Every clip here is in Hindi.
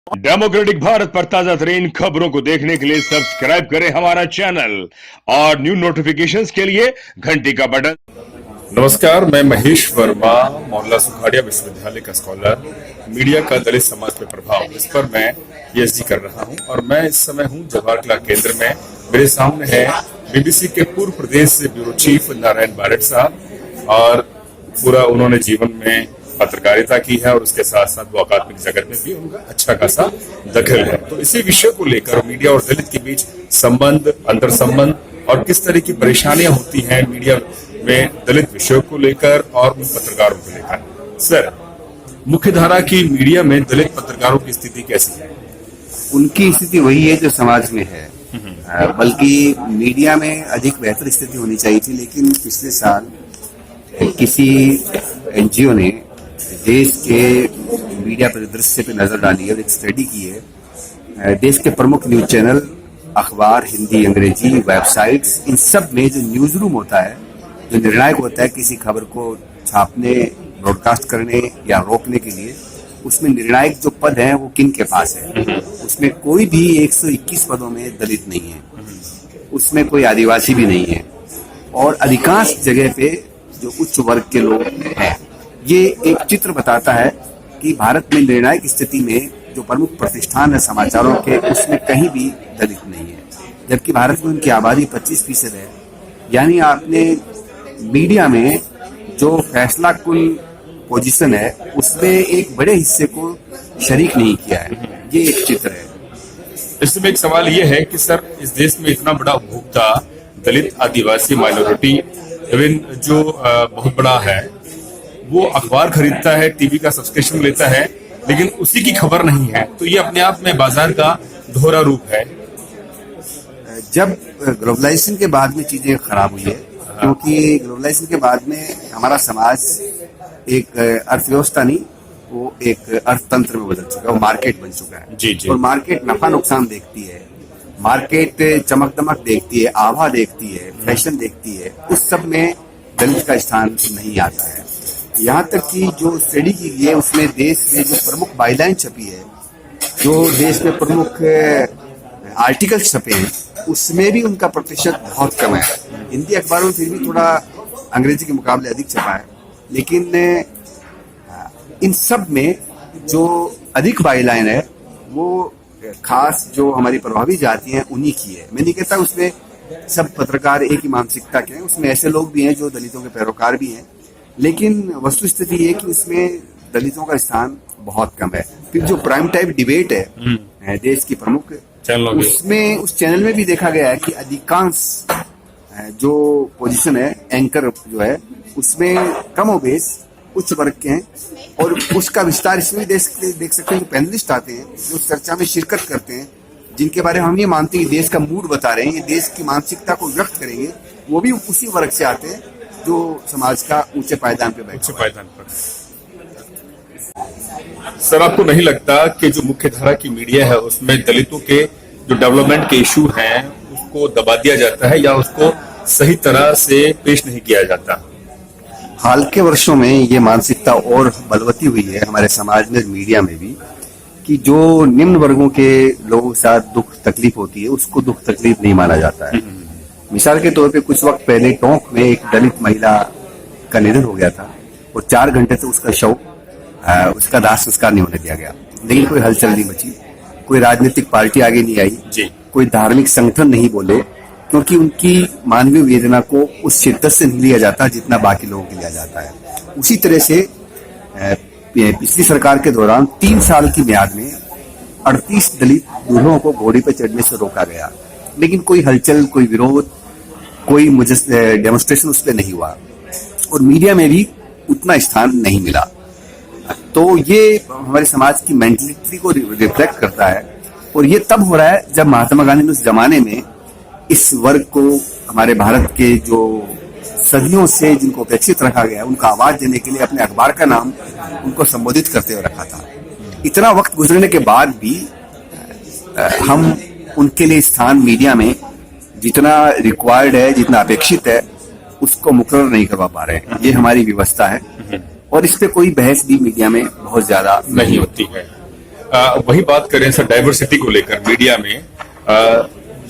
डेमोक्रेटिक भारत पर ताजा तरीन खबरों को देखने के लिए सब्सक्राइब करें हमारा चैनल और न्यू नोटिफिकेशंस के लिए घंटी का बटन। नमस्कार, मैं महेश वर्मा, मोहल्ला सुखाड़िया विश्वविद्यालय का स्कॉलर, मीडिया का दलित समाज पे प्रभाव, इस पर मैं पीएचडी कर रहा हूं और मैं इस समय हूं जवाहर कला केंद्र में। मेरे सामने है बीबीसी के पूर्व प्रदेश से ब्यूरो चीफ नारायण बारेट साहब और पूरा उन्होंने जीवन में पत्रकारिता की है और उसके साथ साथ वो अकादमिक जगत में भी उनका अच्छा खासा दखल है। तो इसी विषय को लेकर मीडिया और दलित के बीच संबंध, अंतर संबंध और किस तरह की परेशानियां होती हैं मीडिया में दलित विषयों को लेकर और उन पत्रकारों को लेकर। सर, मुख्यधारा की मीडिया में दलित पत्रकारों की स्थिति कैसी है? उनकी स्थिति वही है जो समाज में है, बल्कि मीडिया में अधिक बेहतर स्थिति होनी चाहिए थी। लेकिन पिछले साल किसी एनजीओ ने देश के मीडिया परिदृश्य पे नजर डाली है और एक स्टडी की है। देश के प्रमुख न्यूज चैनल, अखबार, हिंदी, अंग्रेजी, वेबसाइट्स, इन सब में जो न्यूज रूम होता है, जो निर्णायक होता है किसी खबर को छापने, ब्रॉडकास्ट करने या रोकने के लिए, उसमें निर्णायक जो पद है वो किन के पास है? उसमें कोई भी 121 पदों में दलित नहीं है, उसमें कोई आदिवासी भी नहीं है और अधिकांश जगह पे जो उच्च वर्ग के लोग हैं। ये एक चित्र बताता है कि भारत में निर्णायक स्थिति में जो प्रमुख प्रतिष्ठान है समाचारों के, उसमें कहीं भी दलित नहीं है, जबकि भारत में उनकी आबादी 25% है। यानी आपने मीडिया में जो फैसला कुल पोजीशन है उसमें एक बड़े हिस्से को शरीक नहीं किया है। ये एक चित्र है। इसमें एक सवाल ये है कि सर, इस देश में इतना बड़ा उपभोक्ता दलित, आदिवासी, माइनॉरिटी, इवन जो बहुत बड़ा है, वो अखबार खरीदता है, टीवी का सब्सक्रिप्शन लेता है, लेकिन उसी की खबर नहीं है। तो ये अपने आप में बाजार का दोहरा रूप है। जब ग्लोबलाइजेशन के बाद में चीजें खराब हुई है, क्योंकि ग्लोबलाइजेशन के बाद में हमारा समाज एक अर्थव्यवस्था नहीं, वो एक अर्थतंत्र में बदल चुका है, वो मार्केट बन चुका है। जी। और मार्केट नफा नुकसान देखती है, मार्केट चमक दमक देखती है, आभा देखती है, फैशन देखती है। उस सब में दलित का स्थान नहीं आता है। यहाँ तक कि जो स्टडी की गई है उसमें देश में जो प्रमुख बाइलाइन छपी है, जो देश में प्रमुख आर्टिकल छपे हैं, उसमें भी उनका प्रतिशत बहुत कम है। हिंदी अखबारों में फिर भी थोड़ा अंग्रेजी के मुकाबले अधिक छपा है, लेकिन इन सब में जो अधिक बाइलाइन है वो खास जो हमारी प्रभावी जाति हैं उन्हीं की है। मैं नहीं कहता उसमें सब पत्रकार एक ही मानसिकता के हैं, उसमें ऐसे लोग भी हैं जो दलितों के पैरोकार भी हैं, लेकिन वस्तु स्थिति ये कि इसमें दलितों का स्थान बहुत कम है। फिर जो प्राइम टाइम डिबेट है देश की प्रमुख, उसमें उस चैनल में भी देखा गया है कि अधिकांश जो पोजीशन है एंकर जो है उसमें कमोबेश उच्च वर्ग के हैं। और उसका विस्तार इसमें देख सकते हैं, जो पैनलिस्ट आते हैं, जो चर्चा में शिरकत करते हैं, जिनके बारे में हम ये मानते हैं कि देश का मूड बता रहे हैं, ये देश की मानसिकता को व्यक्त करेंगे, वो भी उसी वर्ग से आते हैं जो समाज का ऊंचे पायदान पे बैठा। सर, आपको नहीं लगता कि जो मुख्य धारा की मीडिया है उसमें दलितों के जो डेवलपमेंट के इशू हैं उसको दबा दिया जाता है या उसको सही तरह से पेश नहीं किया जाता? हाल के वर्षों में ये मानसिकता और बलवती हुई है हमारे समाज में, मीडिया में भी, कि जो निम्न वर्गों के लोगों के साथ दुख तकलीफ होती है उसको दुख तकलीफ नहीं माना जाता है। मिसाल के तौर पे कुछ वक्त पहले टोंक में एक दलित महिला का निधन हो गया था और 4 घंटे से उसका शव, उसका दाह संस्कार नहीं होने दिया गया, लेकिन कोई हलचल नहीं मची, कोई राजनीतिक पार्टी आगे नहीं आई, कोई धार्मिक संगठन नहीं बोले, क्योंकि उनकी मानवीय वेदना को उस शिद्दत से नहीं लिया जाता जितना बाकी लोगों के लिया जाता है। उसी तरह से पिछली सरकार के दौरान 3 साल की म्याद में 38 दलित दूल्हों को घोड़ी पर चढ़ने से रोका गया, लेकिन कोई हलचल, कोई विरोध, कोई डेमोन्स्ट्रेशन उस पर नहीं हुआ और मीडिया में भी उतना स्थान नहीं मिला। तो ये हमारे समाज की मेंटलिटी को रिफ्लेक्ट करता है और ये तब हो रहा है जब महात्मा गांधी ने उस जमाने में इस वर्ग को, हमारे भारत के जो सदियों से जिनको अपेक्षित रखा गया, उनका आवाज देने के लिए अपने अखबार का नाम उनको संबोधित करते हुए रखा था। इतना वक्त गुजरने के बाद भी हम उनके लिए स्थान मीडिया में जितना रिक्वायर्ड है, जितना अपेक्षित है, उसको मुकर्रर नहीं करवा पा रहे हैं। ये हमारी व्यवस्था है और इस पे कोई बहस भी मीडिया में बहुत ज्यादा नहीं होती है। वही बात करें सर, डाइवर्सिटी को लेकर मीडिया में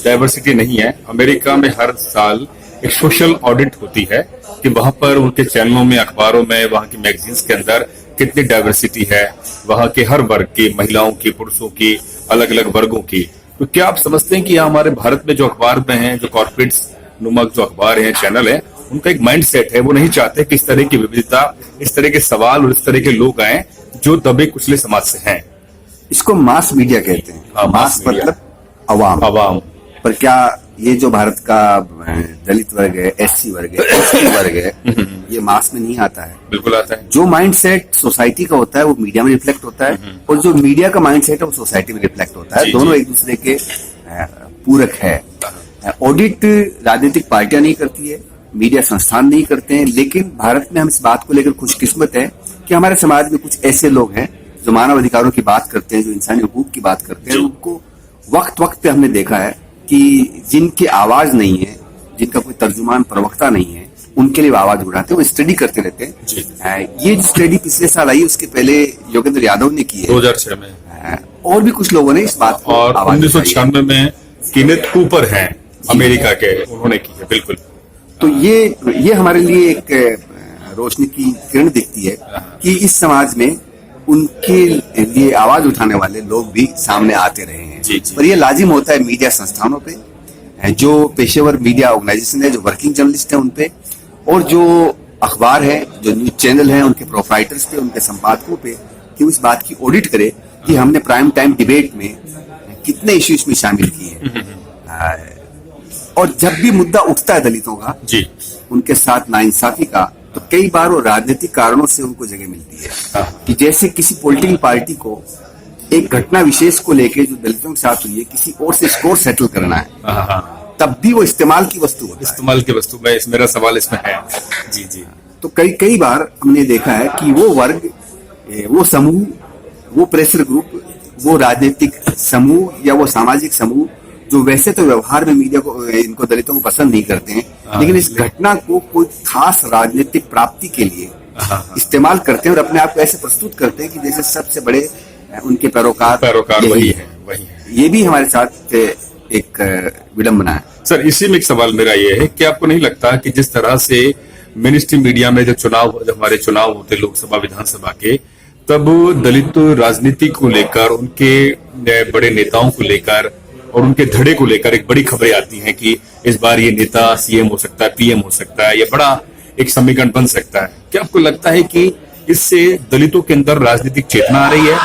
डाइवर्सिटी नहीं है। अमेरिका में हर साल एक सोशल ऑडिट होती है कि वहां पर उनके चैनलों में, अखबारों में, वहां की मैगजीन्स के अंदर कितनी डाइवर्सिटी है, वहां के हर वर्ग की, महिलाओं की, पुरुषों की, अलग अलग वर्गों की। तो क्या आप समझते हैं कि यहाँ हमारे भारत में जो अखबार में है, जो कॉर्पोरेट नुमक जो अखबार है, चैनल है, उनका एक माइंड सेट है, वो नहीं चाहते कि इस तरह की विविधता, इस तरह के सवाल और इस तरह के लोग आए जो दबे कुचले समाज से हैं? इसको मास मीडिया कहते हैं। हाँ, मास मीडिया। मतलब अवाम। पर क्या ये जो भारत का दलित वर्ग है, एससी वर्ग है, एसटी वर्ग है, ये मास में नहीं आता है? बिल्कुल आता है। जो माइंडसेट सोसाइटी का होता है वो मीडिया में रिफ्लेक्ट होता है, और जो मीडिया का माइंडसेट है वो सोसाइटी में रिफ्लेक्ट होता है। जी, दोनों जी। एक दूसरे के पूरक है। ऑडिट राजनीतिक पार्टियां नहीं करती है, मीडिया संस्थान नहीं करते हैं, लेकिन भारत में हम इस बात को लेकर खुशकिस्मत है कि हमारे समाज में कुछ ऐसे लोग हैं जो मानव अधिकारों की बात करते हैं, जो इंसानी हकूक की बात करते हैं। उनको वक्त वक्त पे हमने देखा है कि जिनकी आवाज नहीं है, जिनका कोई तर्जुमान प्रवक्ता नहीं है, उनके लिए वो आवाज उठाते हैं, वो स्टडी करते रहते हैं। ये जो स्टडी पिछले साल आई, उसके पहले योगेंद्र यादव ने की है, 2006 में, और भी कुछ लोगों ने इस बात को और आवाज उठाई है। 1996 में कीनेथ कूपर हैं अमेरिका के, उन्होंने की है। बिल्कुल। तो ये हमारे लिए एक रोशनी की किरण दिखती है कि इस समाज में उनके लिए आवाज उठाने वाले लोग भी सामने आते रहे हैं। जी, जी। पर ये लाजिम होता है मीडिया संस्थानों पे, जो पेशेवर मीडिया ऑर्गेनाइजेशन है, जो वर्किंग जर्नलिस्ट है उन पे, और जो अखबार है, जो न्यूज चैनल है, उनके प्रोप्राइटर्स पे, उनके संपादकों पे, कि वो इस बात की ऑडिट करे कि हमने प्राइम टाइम डिबेट में कितने इश्यूज में शामिल किए। और जब भी मुद्दा उठता है दलितों का, जी, उनके साथ नाइंसाफी का, तो कई बार वो राजनीतिक कारणों से उनको जगह मिलती है। कि जैसे किसी पॉलिटिकल पार्टी को एक घटना विशेष को लेकर जो दलितों के साथ हुई है, किसी और से स्कोर सेटल करना है, तब भी वो इस्तेमाल की वस्तु होता है। इस्तेमाल की वस्तु में मेरा सवाल इसमें है। जी, जी। तो कई बार हमने देखा है कि वो वर्ग, वो समूह, वो प्रेशर ग्रुप, वो राजनीतिक समूह या वो सामाजिक समूह जो वैसे तो व्यवहार में मीडिया को, इनको, दलितों को पसंद नहीं करते हैं, लेकिन इस घटना को कोई खास राजनीतिक प्राप्ति के लिए इस्तेमाल करते हैं और अपने आप को ऐसे प्रस्तुत करते हैं कि जैसे सबसे बड़े उनके पैरोकार वही है। ये भी हमारे साथ एक विडंबना है। सर, इसी में एक सवाल मेरा ये है कि आपको नहीं लगता कि जिस तरह से मेन स्ट्रीम मीडिया में जब हमारे चुनाव होते लोकसभा, विधानसभा के, तब दलित राजनीति को लेकर, उनके बड़े नेताओं को लेकर और उनके धड़े को लेकर एक बड़ी खबरें आती हैं कि इस बार ये नेता सीएम हो सकता है, पीएम हो सकता है, या बड़ा एक समीकरण बन सकता है। क्या आपको लगता है कि इससे दलितों के अंदर राजनीतिक चेतना आ रही है,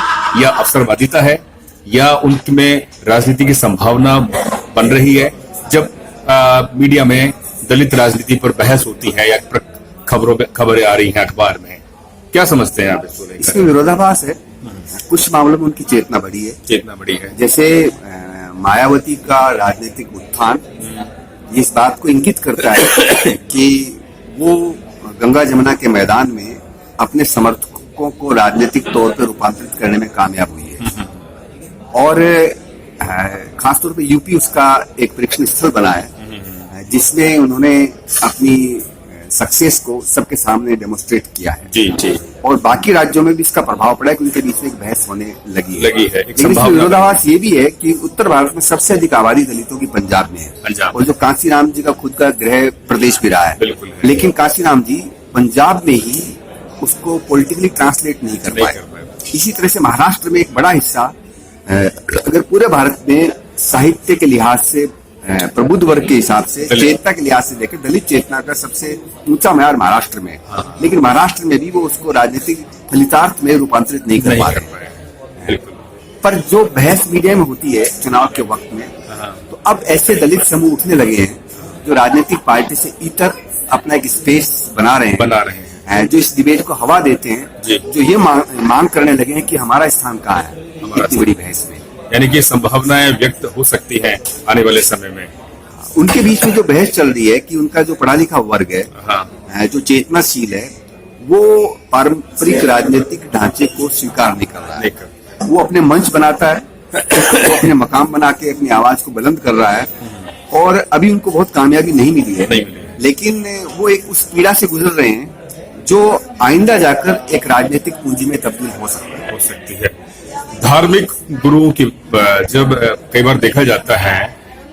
या अवसरवादिता है, या उनमें राजनीति की संभावना बन रही है? जब मीडिया में दलित राजनीति पर बहस होती है या खबरें आ रही हैं अखबार में, क्या समझते हैं आप इसको लेकर? इसमें विरोधाभास है। कुछ मामलों में उनकी चेतना बढ़ी है। जैसे मायावती का राजनीतिक उत्थान ये इस बात को इंगित करता है कि वो गंगा जमुना के मैदान में अपने समर्थकों को राजनीतिक तौर पर रूपांतरित करने में कामयाब हुई है, और खासतौर पे यूपी उसका एक परीक्षण स्थल बना है, जिसमें उन्होंने अपनी सक्सेस को सबके सामने डेमोन्स्ट्रेट किया है। जी, जी। और बाकी राज्यों में भी इसका प्रभाव पड़ा है, उनके बीच में एक बहस होने लगी है। लेकिन इसमें विरोधाभास ये भी है कि उत्तर भारत में सबसे अधिक आबादी दलितों की पंजाब में है, और जो कांसीराम जी का खुद का गृह प्रदेश भी रहा है, लेकिन कांसीराम जी पंजाब में ही उसको पॉलिटिकली ट्रांसलेट नहीं कर पाए। इसी तरह से महाराष्ट्र में एक बड़ा हिस्सा, अगर पूरे भारत में साहित्य के लिहाज से, प्रबुद्ध वर्ग के हिसाब से, चेतना के लिहाज से देखें, दलित चेतना का सबसे ऊंचा म्यार महाराष्ट्र में, लेकिन महाराष्ट्र में भी वो उसको राजनीतिक फलितार्थ में रूपांतरित नहीं कर पा रहे। पर जो बहस मीडिया में होती है चुनाव के वक्त में, तो अब ऐसे दलित समूह उठने लगे हैं जो राजनीतिक पार्टी से इतर अपना एक स्पेस बना रहे हैं, जो इस डिबेट को हवा देते हैं, जो ये मांग करने लगे हैं कि हमारा स्थान कहाँ है इतनी बड़ी बहस में। यानी कि संभावनाएं व्यक्त हो सकती हैं आने वाले समय में। उनके बीच में जो बहस चल रही है कि उनका जो पढ़ा लिखा वर्ग है, जो चेतनाशील है, वो पारंपरिक राजनीतिक ढांचे को स्वीकार नहीं कर रहा है। वो अपने मंच बनाता है, वो अपने मकाम बना के अपनी आवाज को बुलंद कर रहा है, और अभी उनको बहुत कामयाबी नहीं मिली है, लेकिन वो एक उस पीड़ा से गुजर रहे हैं जो आइंदा जाकर एक राजनीतिक पूंजी में तब्दील हो सकती है। धार्मिक गुरुओं की जब कई बार देखा जाता है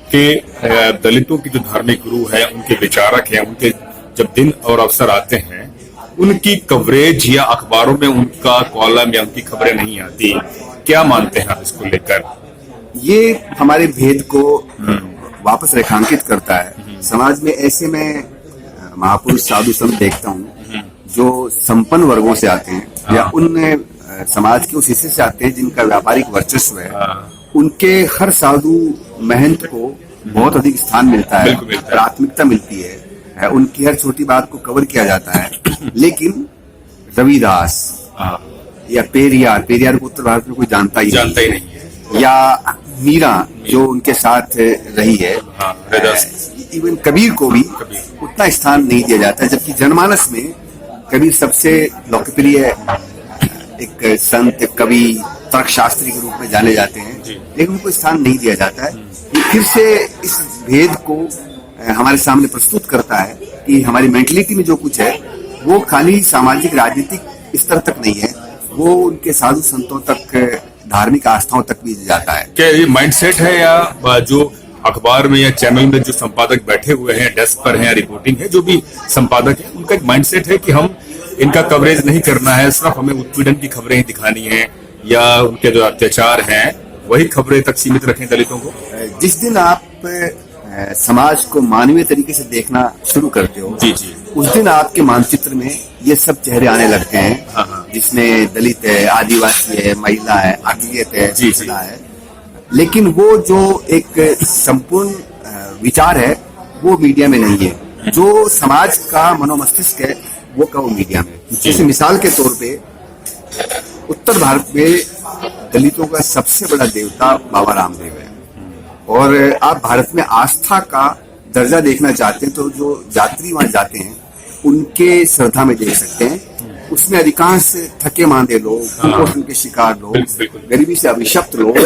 कि दलितों की जो धार्मिक गुरु है, उनके विचारक हैं, उनके जब दिन और अवसर आते हैं, उनकी कवरेज या अखबारों में उनका कॉलम या उनकी खबरें नहीं आती। क्या मानते हैं आप इसको लेकर? ये हमारे भेद को वापस रेखांकित करता है। समाज में ऐसे में महापुरुष साधु संत देखता हूँ जो संपन्न वर्गों से आते हैं या उन समाज के उस हिस्से से आते हैं जिनका व्यापारिक वर्चस्व है। उनके हर साधु महंत को बहुत अधिक स्थान मिलता है, प्राथमिकता मिलती है, उनकी हर छोटी बात को कवर किया जाता है। लेकिन रविदास या पेरियार को उत्तर भारत में कोई जानता ही नहीं है, या मीरा जो उनके साथ रही है, इवन कबीर को भी उतना स्थान नहीं दिया जाता है। जबकि जनमानस में कबीर सबसे लोकप्रिय एक संत, कवि, तर्कशास्त्री के रूप में जाने जाते हैं, लेकिन उनको स्थान नहीं दिया जाता है। ये फिर से इस भेद को हमारे सामने प्रस्तुत करता है कि हमारी मेंटलिटी में जो कुछ है वो खाली सामाजिक राजनीतिक स्तर तक नहीं है, वो उनके साधु संतों तक, धार्मिक आस्थाओं तक भी जाता है। क्या ये माइंडसेट है या जो अखबार में या चैनल में जो संपादक बैठे हुए हैं, डेस्क पर हैं, रिपोर्टिंग है, जो भी संपादक है, उनका एक माइंडसेट है कि हम इनका कवरेज नहीं करना है, सिर्फ हमें उत्पीड़न की खबरें ही दिखानी है, या उनके जो अत्याचार हैं वही खबरें तक सीमित रखें दलितों को? जिस दिन आप समाज को मानवीय तरीके से देखना शुरू करते हो, जी, उस दिन आपके मानचित्र में ये सब चेहरे आने लगते हैं, जिसमें दलित है, आदिवासी है, महिला है, अकलियत है, पिछड़ा है। लेकिन वो जो एक संपूर्ण विचार है वो मीडिया में नहीं है। जो समाज का मनोमस्तिष्क है वो का वो मीडिया में। जैसे मिसाल के तौर पे उत्तर भारत में दलितों का सबसे बड़ा देवता बाबा रामदेव है, और आप भारत में आस्था का दर्जा देखना चाहते हैं तो जो यात्री वहां जाते हैं उनके श्रद्धा में देख सकते हैं। उसमें अधिकांश थके मांदे लोग, कुपोषण के शिकार लोग, गरीबी से अभिशप्त लोग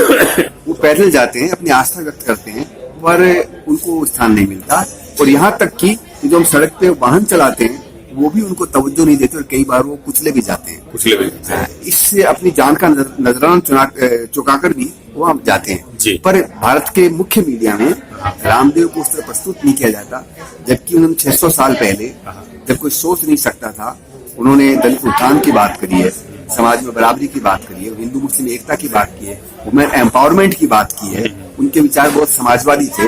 वो पैदल जाते हैं, अपनी आस्था व्यक्त करते हैं, पर उनको स्थान नहीं मिलता। और यहाँ तक कि जो हम सड़क पे वाहन चलाते हैं वो भी उनको तवज्जो नहीं देते, और कई बार वो कुचले भी जाते हैं। इससे अपनी जान का नजराना चुकाकर भी वो हम जाते हैं। पर भारत के मुख्य मीडिया में रामदेव को उस तरह प्रस्तुत नहीं किया जाता, जबकि उन्होंने 600 साल पहले, जब कोई सोच नहीं सकता था, उन्होंने दलित उत्थान की बात करी है, समाज में बराबरी की बात करी है, हिंदू मुस्लिम एकता की बात की है, वुमेन एम्पावरमेंट की बात की है। उनके विचार बहुत समाजवादी थे।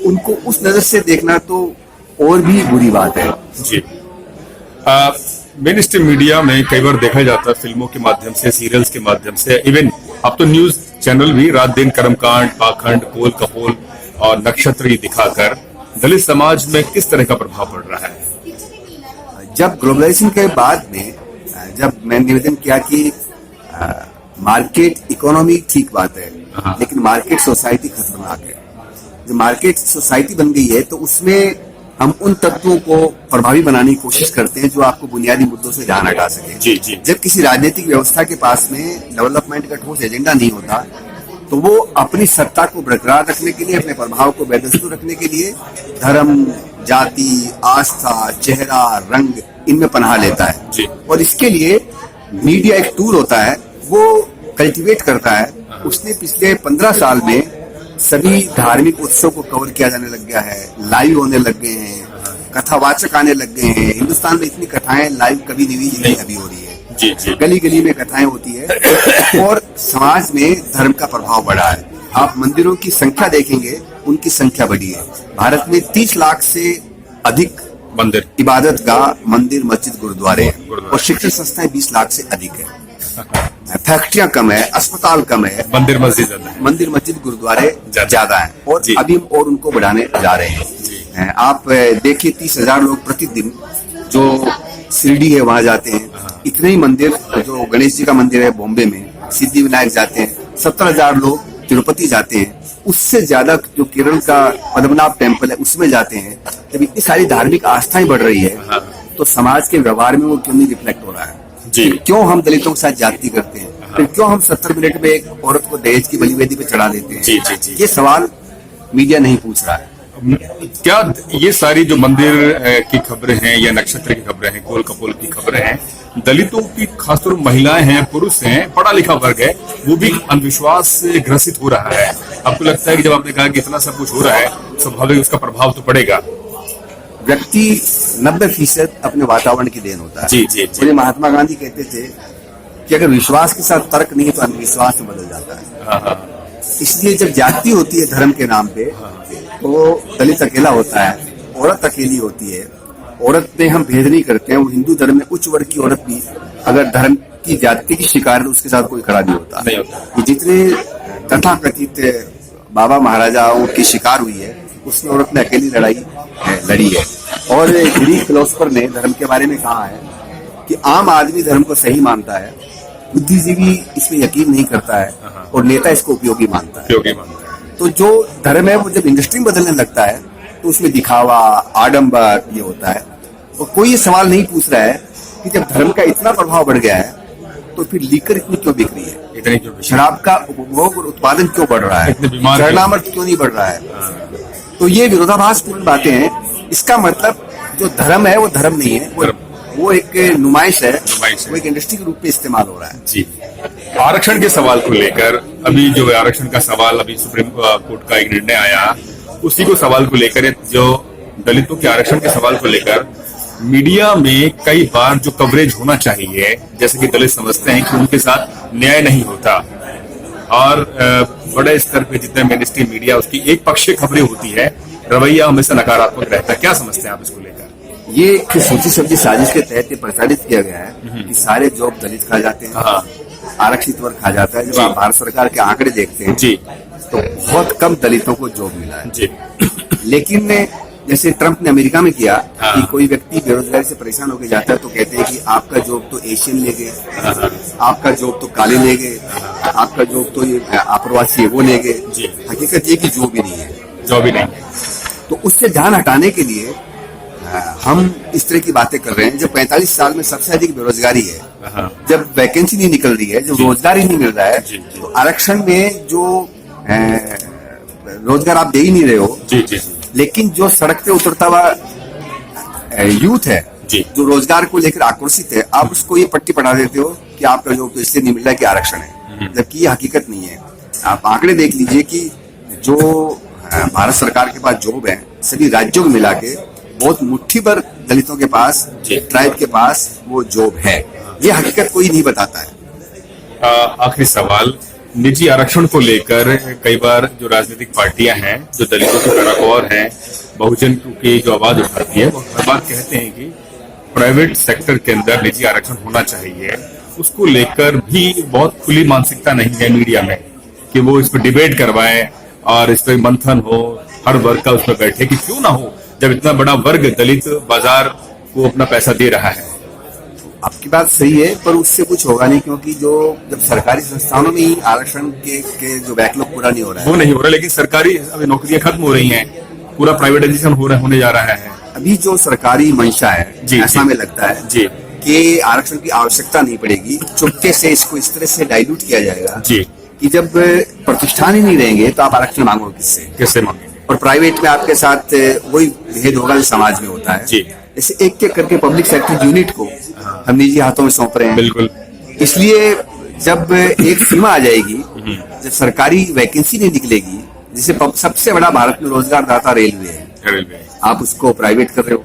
उनको उस नजर से देखना तो और भी बुरी बात है। जी, मेन स्ट्रीम मीडिया में कई बार देखा जाता है, फिल्मों के माध्यम से, सीरियल्स के माध्यम से, इवन अब तो न्यूज चैनल भी रात दिन कर्मकांड, पाखंड, पोल कपोल और नक्षत्र दिखाकर दलित समाज में किस तरह का प्रभाव पड़ रहा है? जब ग्लोबलाइजेशन के बाद में जब मैंने निवेदन किया कि मार्केट इकोनॉमी ठीक बात है, लेकिन मार्केट सोसाइटी खतरनाक है। जब मार्केट सोसाइटी बन गई है तो उसमें हम उन तत्वों को प्रभावी बनाने की कोशिश करते हैं जो आपको बुनियादी मुद्दों से ध्यान हटा सके। जब किसी राजनीतिक व्यवस्था के पास में डेवलपमेंट का ठोस एजेंडा नहीं होता तो वो अपनी सत्ता को बरकरार रखने के लिए, अपने प्रभाव को बेदस्तूर रखने के लिए धर्म, जाति, आस्था, चेहरा, रंग इनमें पनाह लेता है। और इसके लिए मीडिया एक टूल होता है, वो कल्टीवेट करता है। उसने पिछले 15 साल में सभी धार्मिक उत्सव को कवर किया जाने लग गया है, लाइव होने लग गए हैं, कथावाचक आने लग गए हैं। हिंदुस्तान में इतनी कथाएं लाइव कभी नहीं हुई जितनी अभी हो रही है। गली गली में कथाएं होती है और समाज में धर्म का प्रभाव बढ़ा है। आप मंदिरों की संख्या देखेंगे, उनकी संख्या बढ़ी है। भारत में 30 लाख से अधिक मंदिर, इबादत गाह, मंदिर, मस्जिद, गुरुद्वारे हैं, और शिक्षण संस्थाएं 20 लाख से अधिक है। फैक्ट्रियां कम है, अस्पताल कम है, मंदिर मस्जिद गुरुद्वारे ज्यादा है, और अभी हम और उनको बढ़ाने जा रहे हैं। आप देखिए 30,000 लोग प्रतिदिन जो शिरडी है वहां जाते हैं। इतने ही मंदिर, जो गणेश जी का मंदिर है बॉम्बे में, सिद्धि विनायक जाते हैं। 17,000 लोग तिरुपति जाते हैं। उससे ज्यादा जो केरल का पद्मनाभ टेम्पल है उसमें जाते हैं। जब इतनी सारी धार्मिक आस्थाएं बढ़ रही है तो समाज के व्यवहार में वो क्यों नहीं रिफ्लेक्ट हो रहा है? क्यों हम दलितों के साथ जाति करते हैं? फिर क्यों हम 70 मिनट में एक औरत को दहेज की बलिवेदी पे चढ़ा देते हैं? ये सवाल मीडिया नहीं पूछ रहा है। क्या ये सारी जो मंदिर की खबरें हैं या नक्षत्र की खबरें हैं, कोल कपोल की खबरें हैं, दलितों की खासतौर महिलाएं हैं, पुरुष हैं, पढ़ा लिखा वर्ग है, वो भी अंधविश्वास से ग्रसित हो रहा है। आपको लगता है कि जब आपने कहा कि इतना सब कुछ हो रहा है, स्वाभाविक उसका प्रभाव तो पड़ेगा? व्यक्ति 90% अपने वातावरण की देन होता है। जी जी जी। मुझे महात्मा गांधी कहते थे कि अगर विश्वास के साथ तर्क नहीं है तो अंधविश्वास में बदल जाता है। हाँ हाँ इसलिए जब जाति होती है धर्म के नाम पे, तो दलित अकेला होता है, औरत अकेली होती है। औरत में हम भेद नहीं करते हैं। वो हिंदू धर्म में उच्च वर्ग की औरत भी अगर धर्म की जाति की शिकार है तो उसके साथ कोई खड़ा नहीं होता। नहीं होता। ये जितने तथाकथित बाबा महाराजाओं की शिकार हुई है उसमें औरत ने अकेली लड़ाई लड़ी है। और ग्रीक फिलोसफर ने धर्म के बारे में कहा है कि आम आदमी धर्म को सही मानता है, बुद्धिजीवी इसमें यकीन नहीं करता है और नेता इसको उपयोगी मानता है। तो जो धर्म है वो जब इंडस्ट्री में बदलने लगता है तो उसमें दिखावा, आडंबर ये होता है। और कोई ये सवाल नहीं पूछ रहा है कि जब धर्म का इतना प्रभाव बढ़ गया है तो फिर लीकर इतनी क्यों बिक रही है, इतनी क्यों, शराब का उपभोग और उत्पादन क्यों बढ़ रहा है, चरणामृत क्यों नहीं बढ़ रहा है। तो ये विरोधाभासपूर्ण बातें हैं। इसका मतलब जो धर्म है वो धर्म नहीं है, वो एक नुमाइश है, वो एक इंडस्ट्री के रूप में इस्तेमाल हो रहा है। जी। आरक्षण के सवाल को लेकर अभी जो आरक्षण का सवाल, अभी सुप्रीम कोर्ट का एक निर्णय आया, उसी को सवाल को लेकर, जो दलितों के आरक्षण के सवाल को लेकर मीडिया में कई बार जो कवरेज होना चाहिए, जैसे कि दलित समझते हैं कि उनके साथ न्याय नहीं होता, और बड़े स्तर पे जितने मेन स्ट्रीम मीडिया उसकी एक पक्षीय खबरें होती है, रवैया हमेशा नकारात्मक रहता है। क्या समझते हैं आप इसको लेकर? ये एक सोची समझी साजिश के तहत प्रचारित किया गया है कि सारे जॉब दलित खा जाते हैं, आरक्षित वर्ग खा जाता है। जब आप भारत सरकार के आंकड़े देखते हैं जी, तो बहुत कम दलितों को जॉब मिला है जी। लेकिन जैसे ट्रंप ने अमेरिका में किया कि कोई व्यक्ति बेरोजगारी से परेशान होकर जाता है तो कहते हैं कि आपका जॉब तो एशियन ले गए, आपका जॉब तो काले ले गए, आपका जॉब तो ये अप्रवासी वो ले गए। हकीकत ये कि जॉब ही नहीं है, जॉब ही नहीं। तो उससे ध्यान हटाने के लिए हम इस तरह की बातें कर रहे हैं। जब 45 साल में सबसे अधिक बेरोजगारी है, जब वैकेंसी नहीं निकल रही है, जब रोजगार ही नहीं मिल रहा है, तो आरक्षण में जो रोजगार आप दे ही नहीं रहे हो। जी जी। लेकिन जो सड़क पे उतरता हुआ यूथ है जो रोजगार को लेकर आक्रोशित है, आप उसको ये पट्टी पढ़ा देते हो कि आपका जॉब तो इसलिए नहीं मिल रहा है कि आरक्षण है, जबकि ये हकीकत नहीं है। आप आंकड़े देख लीजिए कि जो भारत सरकार के पास जॉब है सभी राज्यों को मिला के बहुत मुट्ठी भर दलितों के पास, ट्राइब के पास वो जॉब है। ये हकीकत कोई नहीं बताता है। आखिरी सवाल, निजी आरक्षण को लेकर कई बार जो राजनीतिक पार्टियां हैं जो दलितों के कड़ाकोर हैं, बहुजन की जो आवाज उठाती है, वो हर बार कहते हैं कि प्राइवेट सेक्टर के अंदर निजी आरक्षण होना चाहिए। उसको लेकर भी बहुत खुली मानसिकता नहीं है मीडिया में कि वो इस पर डिबेट करवाएं और इस पर मंथन हो, हर वर्ग का उसमें बैठे, कि क्यों ना हो जब इतना बड़ा वर्ग दलित बाजार को अपना पैसा दे रहा है। आपकी बात सही है, पर उससे कुछ होगा नहीं, क्योंकि जो जब सरकारी संस्थानों में ही आरक्षण के जो बैकलॉग पूरा नहीं हो रहा है, वो नहीं हो रहा, लेकिन सरकारी अभी नौकरियां खत्म हो रही हैं, पूरा प्राइवेटाइजेशन होने जा रहा है। अभी जो सरकारी मंशा है, ऐसा हमें लगता है जी कि आरक्षण की आवश्यकता नहीं पड़ेगी। चुपके से इसको इस तरह से डाइल्यूट किया जाएगा जी कि जब प्रतिष्ठान ही नहीं रहेंगे तो आप आरक्षण मांगोगे किससे मांगेंगे? और प्राइवेट में आपके साथ वही भेद होगा जो समाज में होता है। जी। ऐसे एक एक करके पब्लिक सेक्टर यूनिट को हम निजी हाथों में सौंप रहे हैं। बिल्कुल। इसलिए जब एक सीमा आ जाएगी, जब सरकारी वैकेंसी नहीं निकलेगी, जिसे सबसे बड़ा भारत में रोजगार दाता रेलवे है, आप उसको प्राइवेट कर रहे हो।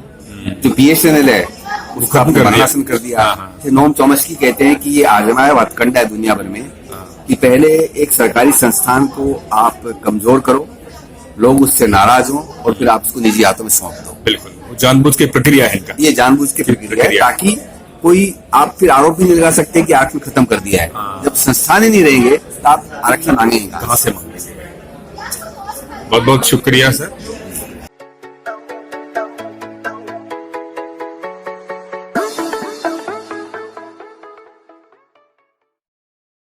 जो BSNL है उसको आपने बर्खास्त कर दिया। नोम चॉम्स्की कहते हैं कि ये आजमाया हुआ हथकंडा है दुनिया भर में कि पहले एक सरकारी संस्थान को आप कमजोर करो, लोग उससे नाराज हों और फिर आप उसको निजी हाथों में सौंप दो। बिल्कुल, जानबूझ के प्रक्रिया है इनका। ये जानबूझ के प्रक्रिया है ताकि कोई आप फिर आरोप भी नहीं लगा सकते कि आरक्षण खत्म कर दिया है। जब संस्थान ही नहीं रहेंगे तो आप आरक्षण मांगेंगे कहां से? मांगेंगे? बहुत बहुत शुक्रिया सर।